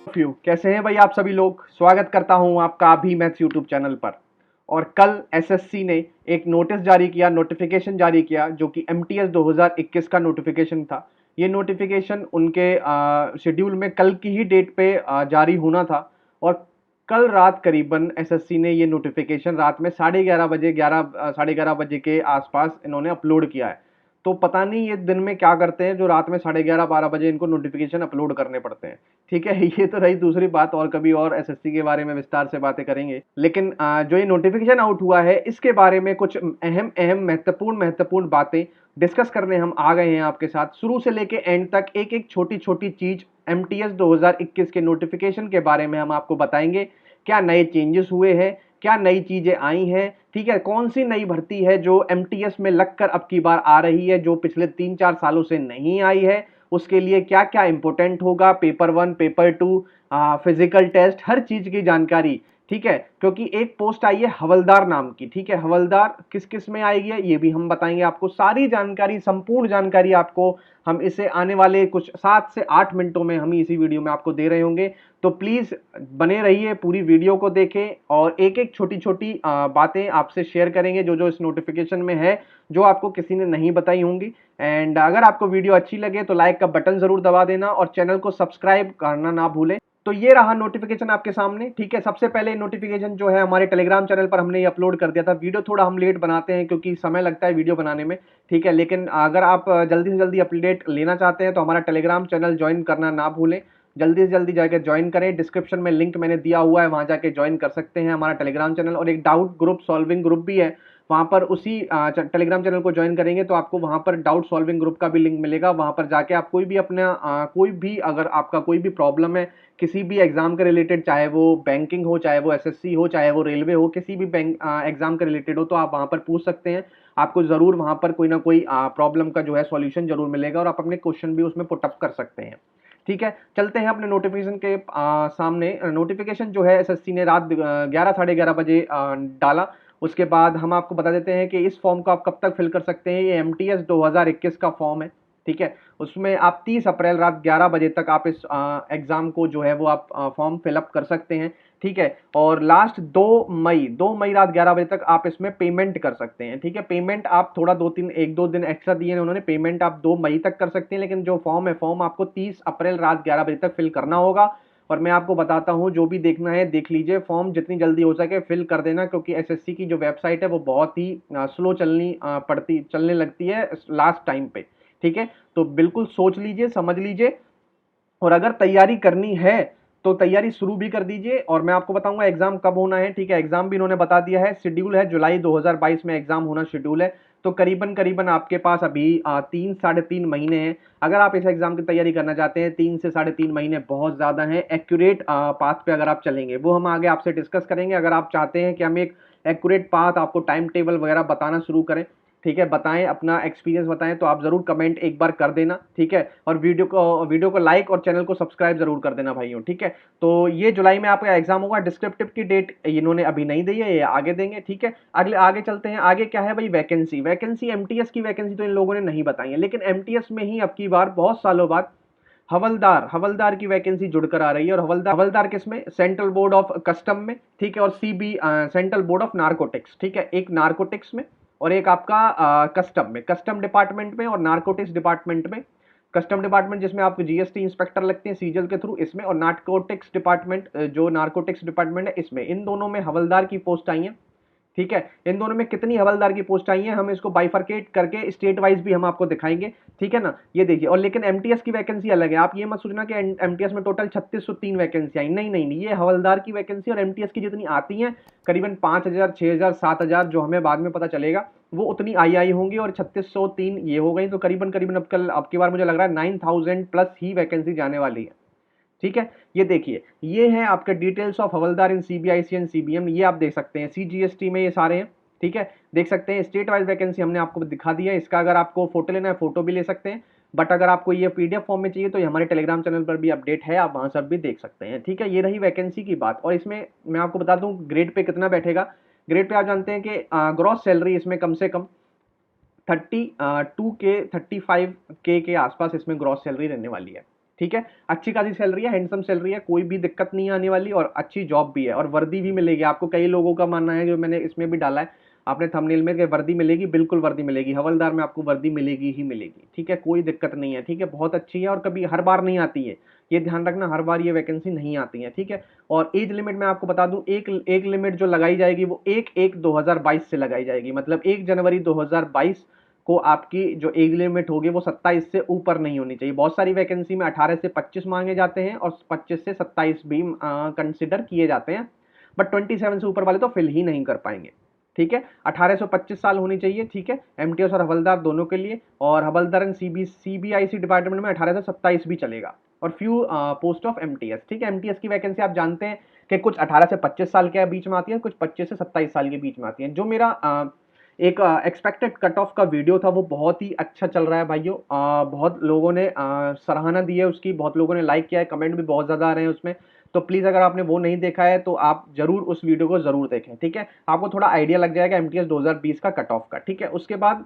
Few कैसे हैं भाई आप सभी लोग। स्वागत करता हूं आपका अभी मैथ्स यूट्यूब चैनल पर। और कल एसएससी ने एक नोटिस जारी किया, नोटिफिकेशन जारी किया, जो कि एमटीएस 2021 का नोटिफिकेशन था। ये नोटिफिकेशन उनके शेड्यूल में कल की ही डेट पे जारी होना था। और कल रात करीबन एसएससी ने ये नोटिफिकेशन रात में 11:30 बजे, 11 साढ़े 11 बजे के आसपास इन्होंने अपलोड किया है। तो पता नहीं ये दिन में क्या करते हैं जो रात में 11:30 12 बजे इनको नोटिफिकेशन अपलोड करने पड़ते हैं। ठीक है, ये तो रही दूसरी बात, और कभी और एसएससी के बारे में विस्तार से बातें करेंगे। लेकिन जो ये नोटिफिकेशन आउट हुआ है इसके बारे में कुछ अहम अहम महत्वपूर्ण बातें डिस्कस करने हम आ गए हैं आपके साथ। शुरू से लेके एंड तक एक एक छोटी छोटी चीज एमटीएस 2021 के नोटिफिकेशन के बारे में हम आपको बताएंगे। क्या नए चेंजेस हुए हैं, क्या नई चीजें आई हैं, ठीक है, कौन सी नई भर्ती है जो एमटीएस में लगकर अब की बार आ रही है, जो पिछले 3-4 सालों से नहीं आई है, उसके लिए क्या क्या इंपॉर्टेंट होगा, पेपर 1 पेपर 2, फिजिकल टेस्ट, हर चीज की जानकारी। ठीक है, क्योंकि एक पोस्ट आई है हवलदार नाम की। ठीक है, हवलदार किस किस में आएगी ये भी हम बताएंगे आपको। सारी जानकारी, संपूर्ण जानकारी आपको हम इसे आने वाले कुछ 7 से 8 मिनटों में हम इसी वीडियो में आपको दे रहे होंगे। तो प्लीज बने रहिए, पूरी वीडियो को देखें और एक एक छोटी छोटी बातें आपसे शेयर करेंगे जो जो इस नोटिफिकेशन में है, जो आपको किसी ने नहीं बताई होंगी। एंड अगर आपको वीडियो अच्छी लगे तो लाइक का बटन जरूर दबा देना और चैनल को सब्सक्राइब करना ना भूलें। तो ये रहा नोटिफिकेशन आपके सामने। ठीक है, सबसे पहले नोटिफिकेशन जो है हमारे टेलीग्राम चैनल पर हमने ये अपलोड कर दिया था। वीडियो थोड़ा हम लेट बनाते हैं क्योंकि समय लगता है वीडियो बनाने में। ठीक है, लेकिन अगर आप जल्दी से जल्दी अपडेट लेना चाहते हैं तो हमारा टेलीग्राम चैनल ज्वाइन करना ना भूलें। जल्दी से जल्दी जाकर ज्वाइन करें, डिस्क्रिप्शन में लिंक मैंने दिया हुआ है, वहां जाके ज्वाइन कर सकते हैं हमारा टेलीग्राम चैनल। और एक डाउट ग्रुप, सॉल्विंग ग्रुप भी है, वहां पर उसी टेलीग्राम चैनल को ज्वाइन करेंगे तो आपको वहां पर डाउट सॉल्विंग ग्रुप का भी लिंक मिलेगा। वहां पर जाके आप कोई भी अपना कोई भी, अगर आपका कोई भी प्रॉब्लम है किसी भी एग्जाम के रिलेटेड, चाहे वो बैंकिंग हो, चाहे वो एसएससी हो, चाहे वो रेलवे हो, किसी भी बैंक एग्जाम के रिलेटेड हो, तो आप वहां पर पूछ सकते हैं। आपको जरूर वहां पर कोई ना कोई प्रॉब्लम का जो है सॉल्यूशन जरूर मिलेगा और आप अपने क्वेश्चन भी उसमें पुटअप कर सकते हैं। ठीक है, चलते हैं अपने नोटिफिकेशन के सामने। नोटिफिकेशन जो है एसएससी ने रात 11 साढ़े 11 बजे डाला। उसके बाद हम आपको बता देते हैं कि इस फॉर्म को आप कब तक फिल कर सकते हैं। ये एमटीएस 2021 का फॉर्म है। ठीक है, उसमें आप 30 अप्रैल रात 11 बजे तक आप इस एग्जाम को जो है वो आप फॉर्म फिलअप कर सकते हैं। ठीक है, और लास्ट 2 मई रात 11 बजे तक आप इसमें पेमेंट कर सकते हैं। ठीक है, पेमेंट आप थोड़ा 1-2 दिन एक्स्ट्रा दिए हैं उन्होंने, पेमेंट आप 2 मई तक कर सकते हैं, लेकिन जो फॉर्म है फॉर्म आपको 30 अप्रैल रात 11 बजे तक फिल करना होगा। और मैं आपको बताता हूं, जो भी देखना है देख लीजिए, फॉर्म जितनी जल्दी हो सके फिल कर देना, क्योंकि एसएससी की जो वेबसाइट है वो बहुत ही स्लो चलने लगती है लास्ट टाइम पे। ठीक है, तो बिल्कुल सोच लीजिए, समझ लीजिए, और अगर तैयारी करनी है तो तैयारी शुरू भी कर दीजिए। और मैं आपको बताऊंगा एग्जाम कब होना है। ठीक है, एग्जाम भी इन्होंने बता दिया है, शेड्यूल है जुलाई 2022 में एग्जाम होना शेड्यूल है। तो करीबन करीबन आपके पास अभी 3-3.5 महीने हैं। अगर आप इस एग्जाम की तैयारी करना चाहते हैं, 3 से 3.5 महीने बहुत ज्यादा है। एक्यूरेट पाथ पे अगर आप चलेंगे, वो हम आगे आपसे डिस्कस करेंगे। अगर आप चाहते हैं कि हम एक एक्यूरेट पाथ, आपको टाइम टेबल वगैरह बताना शुरू करें, ठीक है, बताएं, अपना एक्सपीरियंस बताएं, तो आप जरूर कमेंट एक बार कर देना। ठीक है, और वीडियो को लाइक और चैनल को सब्सक्राइब जरूर कर देना भाइयों। ठीक है, तो ये जुलाई में आपका एग्जाम होगा। डिस्क्रिप्टिव की डेट इन्होंने अभी नहीं दी है, ये आगे देंगे। ठीक है, आगे चलते हैं। आगे क्या है भाई, वैकेंसी एमटीएस की वैकेंसी तो इन लोगों ने नहीं बताई है, लेकिन एमटीएस में ही अब की बार बहुत सालों बाद हवलदार की वैकेंसी जुड़कर आ रही है। और हवलदार किसमें, सेंट्रल बोर्ड ऑफ कस्टम में। ठीक है, और सेंट्रल बोर्ड ऑफ नारकोटिक्स। ठीक है, एक नारकोटिक्स में और एक आपका कस्टम डिपार्टमेंट में और नारकोटिक्स डिपार्टमेंट में। कस्टम डिपार्टमेंट जिसमें आपको जीएसटी इंस्पेक्टर लगते हैं सीजल के थ्रू, इसमें, और नारकोटिक्स डिपार्टमेंट जो नारकोटिक्स डिपार्टमेंट है इसमें। इन दोनों में हवलदार की पोस्ट आई है। ठीक है, इन दोनों में कितनी हवलदार की पोस्ट आई है हम इसको बाइफरकेट करके स्टेट वाइज भी हम आपको दिखाएंगे। ठीक है ना, ये देखिए। और लेकिन एमटीएस की वैकेंसी अलग है। आप ये मत सोचना कि एमटीएस में टोटल 3603 वैकेंसी आई, नहीं नहीं नहीं, ये हवलदार की वैकेंसी और एमटीएस की जितनी आती हैं करीबन 5000, 6000, 7000, जो हमें बाद में पता चलेगा, वो उतनी आई होंगी। और 3603 ये हो गई, तो करीबन करीबन अब की बार मुझे लग रहा है 9000 प्लस ही वैकेंसी जाने वाली है। ठीक है, ये देखिए, ये है आपके details of havildar in CBIC and CBM, ये आप देख सकते हैं। सीजीएसटी में ये सारे हैं। ठीक है, देख सकते हैं। स्टेट वाइज वैकेंसी हमने आपको दिखा दिया है। इसका अगर आपको फोटो लेना है फोटो भी ले सकते हैं, बट अगर आपको ये पीडीएफ फॉर्म में चाहिए तो ये हमारे टेलीग्राम चैनल पर भी अपडेट है, आप वहां सब भी देख सकते हैं। ठीक है, ये रही वैकेंसी की बात। और इसमें मैं आपको बता दूं ग्रेड पे कितना बैठेगा। ग्रेड पे आप जानते हैं कि ग्रॉस सैलरी इसमें कम से कम 32 के 35 के आसपास इसमें ग्रॉस सैलरी रहने वाली है। ठीक है, अच्छी खासी सैलरी है, हैंडसम सैलरी है, कोई भी दिक्कत नहीं आने वाली, और अच्छी जॉब भी है और वर्दी भी मिलेगी आपको। कई लोगों का मानना है, जो मैंने इसमें भी डाला है आपने थंबनेल में, कि वर्दी मिलेगी, बिल्कुल वर्दी मिलेगी, हवलदार में आपको वर्दी मिलेगी ही मिलेगी। ठीक है, कोई दिक्कत नहीं है। ठीक है, बहुत अच्छी है और कभी हर बार नहीं आती है, ये ध्यान रखना, हर बार ये वैकेंसी नहीं आती है। ठीक है, और एज लिमिट मैं आपको बता दूं, एक लिमिट जो लगाई जाएगी वो 1/1/2022 से लगाई जाएगी, मतलब 1 जनवरी 2022 को आपकी जो एज लिमिट होगी वो 27 से ऊपर नहीं होनी चाहिए। बहुत सारी वैकेंसी में 18 से 25 मांगे जाते हैं और 25 से 27 भी कंसिडर किए जाते हैं, बट 27 से ऊपर वाले तो फिल ही नहीं कर पाएंगे। ठीक है, 18 से 25 साल होनी चाहिए। ठीक है, एमटीएस और हवलदार दोनों के लिए, और हवलदार एंड सीबीआईसी डिपार्टमेंट में 18 से 27 भी चलेगा, और फ्यू पोस्ट ऑफ एमटीएस। ठीक है, एमटीएस की वैकेंसी आप जानते हैं कि कुछ 18 से 25 साल के बीच में आती है, कुछ 25 से 27 साल के बीच में आती है। जो मेरा एक एक्सपेक्टेड कट ऑफ का वीडियो था वो बहुत ही अच्छा चल रहा है भाइयों, बहुत लोगों ने सराहना दी है उसकी, बहुत लोगों ने लाइक किया है, कमेंट भी बहुत ज़्यादा आ रहे हैं उसमें। तो प्लीज़ अगर आपने वो नहीं देखा है तो आप जरूर उस वीडियो को जरूर देखें। ठीक है, आपको थोड़ा आइडिया लग जाएगा एमटीएस 2020 का कट ऑफ का। ठीक है, उसके बाद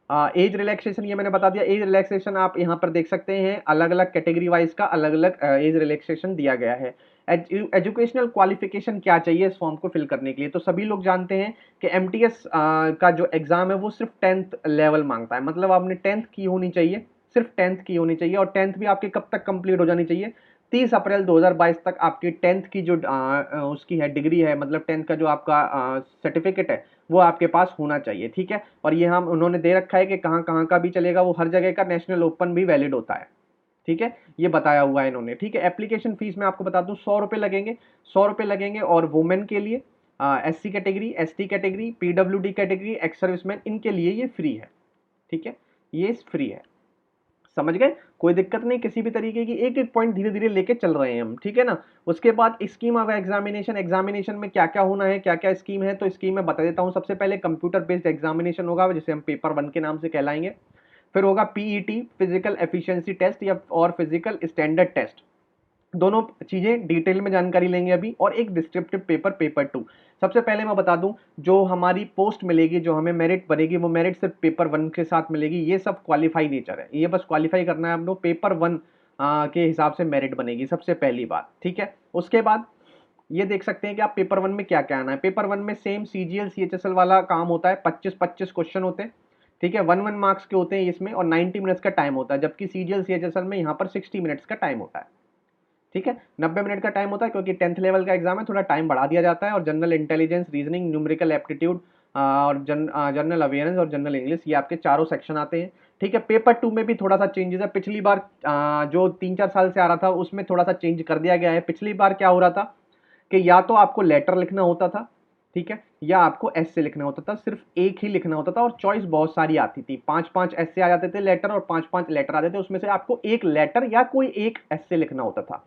एज रिलैक्सेशन, ये मैंने बता दिया। एज रिलैक्सेशन आप यहाँ पर देख सकते हैं, अलग अलग कैटेगरी वाइज का अलग अलग एज रिलैक्सेशन दिया गया है। एजुकेशनल क्वालिफिकेशन क्या चाहिए इस फॉर्म को फिल करने के लिए, तो सभी लोग जानते हैं कि एमटीएस का जो एग्जाम है वो सिर्फ 10th लेवल मांगता है, मतलब आपने 10th की होनी चाहिए, सिर्फ 10th की होनी चाहिए, और 10th भी आपकी कब तक कंप्लीट हो जानी चाहिए, 30 अप्रैल 2022 तक आपकी 10th की जो उसकी है डिग्री है, मतलब 10th का जो आपका सर्टिफिकेट है वो आपके पास होना चाहिए। ठीक है, और ये हम उन्होंने दे रखा है कि कहाँ कहाँ का भी चलेगा, वो हर जगह का नेशनल ओपन भी वैलिड होता है। ठीक है, ये बताया हुआ है इन्होंने। ठीक है, एप्लीकेशन फीस मैं आपको बता दूं 100 रुपये लगेंगे, 100 रुपये लगेंगे, और वुमेन के लिए SC category, ST category, PWD category, ex serviceman, इनके लिए ये फ्री है। ठीक है, ये फ्री है, समझ गए, कोई दिक्कत नहीं किसी भी तरीके की। एक एक पॉइंट धीरे धीरे लेके चल रहे हैं हम। ठीक है ना, उसके बाद स्कीम ऑफ एग्जामिनेशन, एग्जामिनेशन में क्या क्या होना है, क्या क्या स्कीम है, तो स्कीम मैं बता देता हूँ। सबसे पहले कंप्यूटर बेस्ड एग्जामिनेशन होगा, जिसे हम पेपर 1 के नाम से कहलाएंगे। फिर होगा पीईटी, फिजिकल एफिशिएंसी टेस्ट, या और फिजिकल स्टैंडर्ड टेस्ट, दोनों चीजें डिटेल में जानकारी लेंगे अभी, और एक डिस्क्रिप्टिव पेपर, पेपर 2। सबसे पहले मैं बता दूं, जो हमारी पोस्ट मिलेगी, जो हमें मेरिट बनेगी, वो मेरिट सिर्फ पेपर 1 के साथ मिलेगी। ये सब क्वालिफाई नेचर है, ये बस क्वालिफाई करना है आप लोग, पेपर 1 के हिसाब से मेरिट बनेगी, सबसे पहली बात। ठीक है, उसके बाद ये देख सकते हैं कि आप पेपर 1 में क्या क्या आना है। पेपर 1 में सेम सीजीएल सीएचएसएल वाला काम होता है, 25-25 क्वेश्चन होते हैं। ठीक है, 1-1 मार्क्स के होते हैं इसमें, और 90 मिनट्स का टाइम होता है, जबकि सीजीएल सीएचएसएल में यहाँ पर 60 मिनट्स का टाइम होता है। ठीक है, 90 मिनट का टाइम होता है, क्योंकि 10th लेवल का एग्जाम है, थोड़ा टाइम बढ़ा दिया जाता है। और general intelligence, reasoning, numerical aptitude, और जनरल अवेयरनेस और जनरल इंग्लिश, ये आपके चारों सेक्शन आते हैं। ठीक है, पेपर 2 में भी थोड़ा सा चेंजेस है। पिछली बार जो 3-4 साल से आ रहा था उसमें थोड़ा सा चेंज कर दिया गया है। पिछली बार क्या हो रहा था कि या तो आपको लेटर लिखना होता था, ठीक है, या आपको एस्से लिखना होता था, सिर्फ एक ही लिखना होता था, और चॉइस बहुत सारी आती थी, 5-5 एस्से आ जाते थे लेटर, और 5-5 लेटर आते थे, उसमें से आपको एक लेटर या कोई एक एस्से लिखना होता था,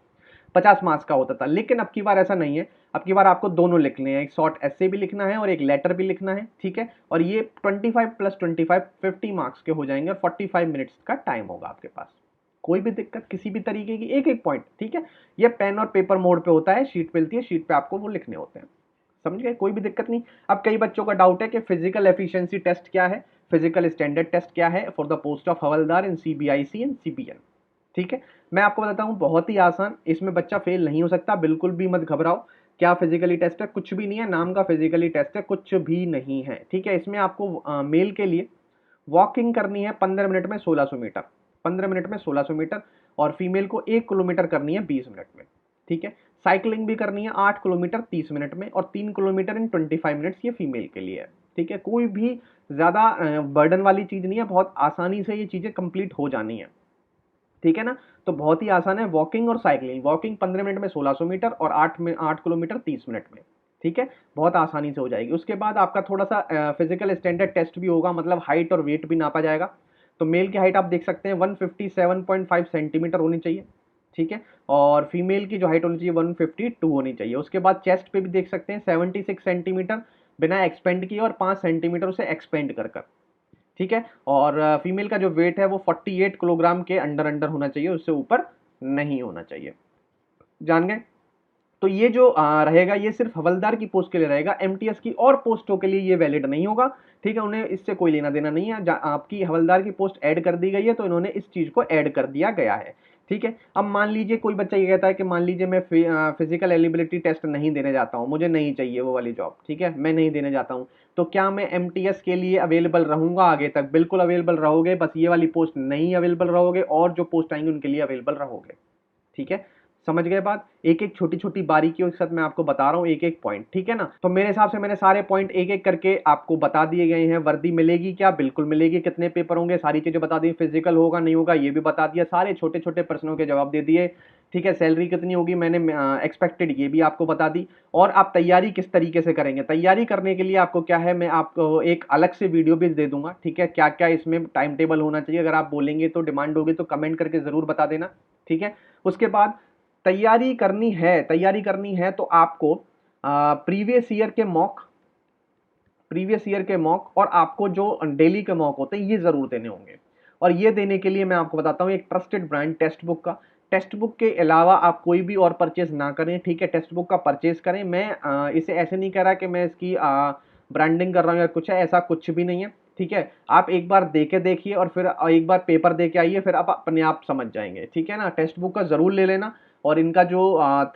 50 मार्क्स का होता था। लेकिन अब की बार ऐसा नहीं है, अब की बार आपको दोनों लिखने हैं, एक शॉर्ट एस्से भी लिखना है और एक लेटर भी लिखना है। ठीक है, और ये 25 + 25 50 मार्क्स के हो जाएंगे, और 45 मिनट्स का टाइम होगा आपके पास। कोई भी दिक्कत किसी भी तरीके की, एक एक पॉइंट। ठीक है, ये पेन और पेपर मोड पे होता है, शीट मिलती है, शीट पे आपको वो लिखने होते हैं, समझ गए, कोई भी दिक्कत नहीं। अब कई बच्चों का डाउट है कि फिजिकल एफिशिएंसी टेस्ट क्या है, फिजिकल स्टैंडर्ड टेस्ट क्या है for the post of havildar in CBIC and CBN. ठीक है, मैं आपको बताता हूँ, बहुत ही आसान, इसमें बच्चा फेल नहीं हो सकता, बिल्कुल भी मत घबराओ। क्या फिजिकली टेस्ट है, कुछ भी नहीं है, नाम का फिजिकली टेस्ट है, कुछ भी नहीं है। ठीक है, इसमें आपको मेल के लिए वॉकिंग करनी है 15 मिनट में 1600 मीटर, 15 मिनट में 1600 मीटर, और फीमेल को 1 किलोमीटर करनी है 20 मिनट में। ठीक है, साइकिलिंग भी करनी है 8 किलोमीटर 30 मिनट में, और 3 किलोमीटर इन 25 मिनट्स, ये फीमेल के लिए है। ठीक है, कोई भी ज़्यादा बर्डन वाली चीज़ नहीं है, बहुत आसानी से ये चीज़ें कंप्लीट हो जानी है। ठीक है ना, तो बहुत ही आसान है, वॉकिंग और साइकिलिंग। वॉकिंग 15 मिनट में 1600 मीटर, और 8 किलोमीटर 30 मिनट में। ठीक है, बहुत आसानी से हो जाएगी। उसके बाद आपका थोड़ा सा फिजिकल स्टैंडर्ड टेस्ट भी होगा, मतलब हाइट और वेट भी नापा जाएगा। तो मेल की हाइट आप देख सकते हैं 157.5 सेंटीमीटर होनी चाहिए। ठीक है, और फीमेल की जो हाइट होनी चाहिए 152 होनी चाहिए। उसके बाद चेस्ट पे भी देख सकते हैं 76 सेंटीमीटर बिना एक्सपेंड किए, और 5 सेंटीमीटर उसे एक्सपेंड कर कर। ठीक है, और फीमेल का जो वेट है वो 48 किलोग्राम के अंडर अंडर होना चाहिए, उससे ऊपर नहीं होना चाहिए। जान गए, तो ये जो रहेगा ये सिर्फ हवलदार की पोस्ट के लिए रहेगा, एमटीएस की और पोस्टों के लिए ये वैलिड नहीं होगा। ठीक है, उन्हें इससे कोई लेना देना नहीं है। आपकी हवलदार की पोस्ट ऐड कर दी गई है, तो इन्होंने इस चीज को ऐड कर दिया गया है। ठीक है। अब मान लीजिए कोई बच्चा ये कहता है कि मान लीजिए मैं फिजिकल एलिजिबिलिटी टेस्ट नहीं देने जाता हूँ, मुझे नहीं चाहिए वो वाली जॉब, ठीक है, मैं नहीं देने जाता हूँ, तो क्या मैं एमटीएस के लिए अवेलेबल रहूंगा आगे तक? बिल्कुल अवेलेबल रहोगे, बस ये वाली पोस्ट नहीं अवेलेबल रहोगे, और जो पोस्ट आएंगे उनके लिए अवेलेबल रहोगे। ठीक है, समझ गए बात? एक एक छोटी छोटी बारीकियों के साथ मैं आपको बता रहा हूँ, एक एक पॉइंट, ठीक है ना? तो मेरे हिसाब से मैंने सारे पॉइंट एक एक करके आपको बता दिए गए हैं। वर्दी मिलेगी क्या? बिल्कुल मिलेगी। कितने पेपर होंगे? सारी चीजें बता दी। फिजिकल होगा नहीं होगा ये भी बता दिया। सारे छोटे छोटे प्रश्नों के जवाब दे दिए। ठीक है, सैलरी कितनी होगी मैंने एक्सपेक्टेड ये भी आपको बता दी। और आप तैयारी किस तरीके से करेंगे? तैयारी करने के लिए आपको क्या है, मैं आपको एक अलग से वीडियो भी दे दूंगा, ठीक है, क्या क्या इसमें टाइम टेबल होना चाहिए। अगर आप बोलेंगे तो, डिमांड होगी तो कमेंट करके जरूर बता देना, ठीक है। उसके बाद तैयारी करनी है तो आपको प्रीवियस ईयर के मॉक और आपको जो डेली के मॉक होते हैं ये जरूर देने होंगे। और ये देने के लिए मैं आपको बताता हूँ एक ट्रस्टेड ब्रांड टेक्स्ट बुक का। टेक्स्ट बुक के अलावा आप कोई भी और परचेज ना करें, ठीक है, टेक्स्ट बुक का परचेज करें। मैं इसे ऐसे नहीं कह रहा कि मैं इसकी ब्रांडिंग कर रहा हूँ या कुछ है, ऐसा कुछ भी नहीं है, ठीक है। आप एक बार दे के देखिए और फिर एक बार पेपर दे के आइए, फिर आप अपने आप समझ जाएंगे, ठीक है ना। टेक्स्ट बुक का जरूर ले लेना। और इनका जो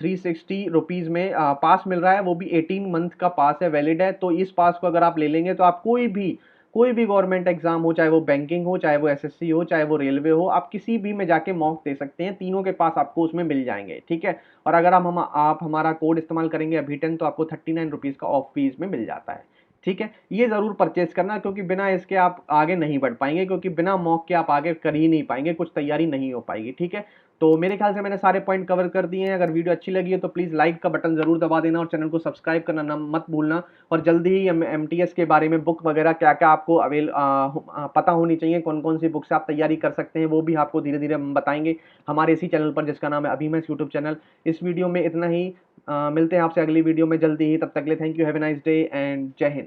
360 रुपीज में पास मिल रहा है वो भी 18 मंथ का पास है, वैलिड है। तो इस पास को अगर आप ले लेंगे तो आप कोई भी गवर्नमेंट एग्जाम हो, चाहे वो बैंकिंग हो, चाहे वो एसएससी हो, चाहे वो रेलवे हो, आप किसी भी में जाके मॉक दे सकते हैं। तीनों के पास आपको उसमें मिल जाएंगे, ठीक है। और अगर आप हमारा कोड इस्तेमाल करेंगे अभी10 तो आपको 39 रुपीज का ऑफ फीस में मिल जाता है, ठीक है। ये जरूर परचेज करना, क्योंकि बिना इसके आप आगे नहीं बढ़ पाएंगे, क्योंकि बिना मॉक के आप आगे कर ही नहीं पाएंगे, कुछ तैयारी नहीं हो पाएगी, ठीक है। तो मेरे ख्याल से मैंने सारे पॉइंट कवर कर दिए हैं। अगर वीडियो अच्छी लगी है तो प्लीज़ लाइक का बटन जरूर दबा देना और चैनल को सब्सक्राइब करना मत भूलना। और जल्दी ही एमटीएस के बारे में बुक वगैरह क्या क्या आपको पता होनी चाहिए, कौन कौन सी बुक से आप तैयारी कर सकते हैं, वो भी आपको धीरे धीरे हम बताएंगे हमारे इसी चैनल पर, जिसका नाम है अभिमन्यु यूट्यूब चैनल। इस वीडियो में इतना ही। मिलते हैं आपसे अगली वीडियो में जल्दी ही। तब तक के लिए thank you, have a nice day and जय हिंद।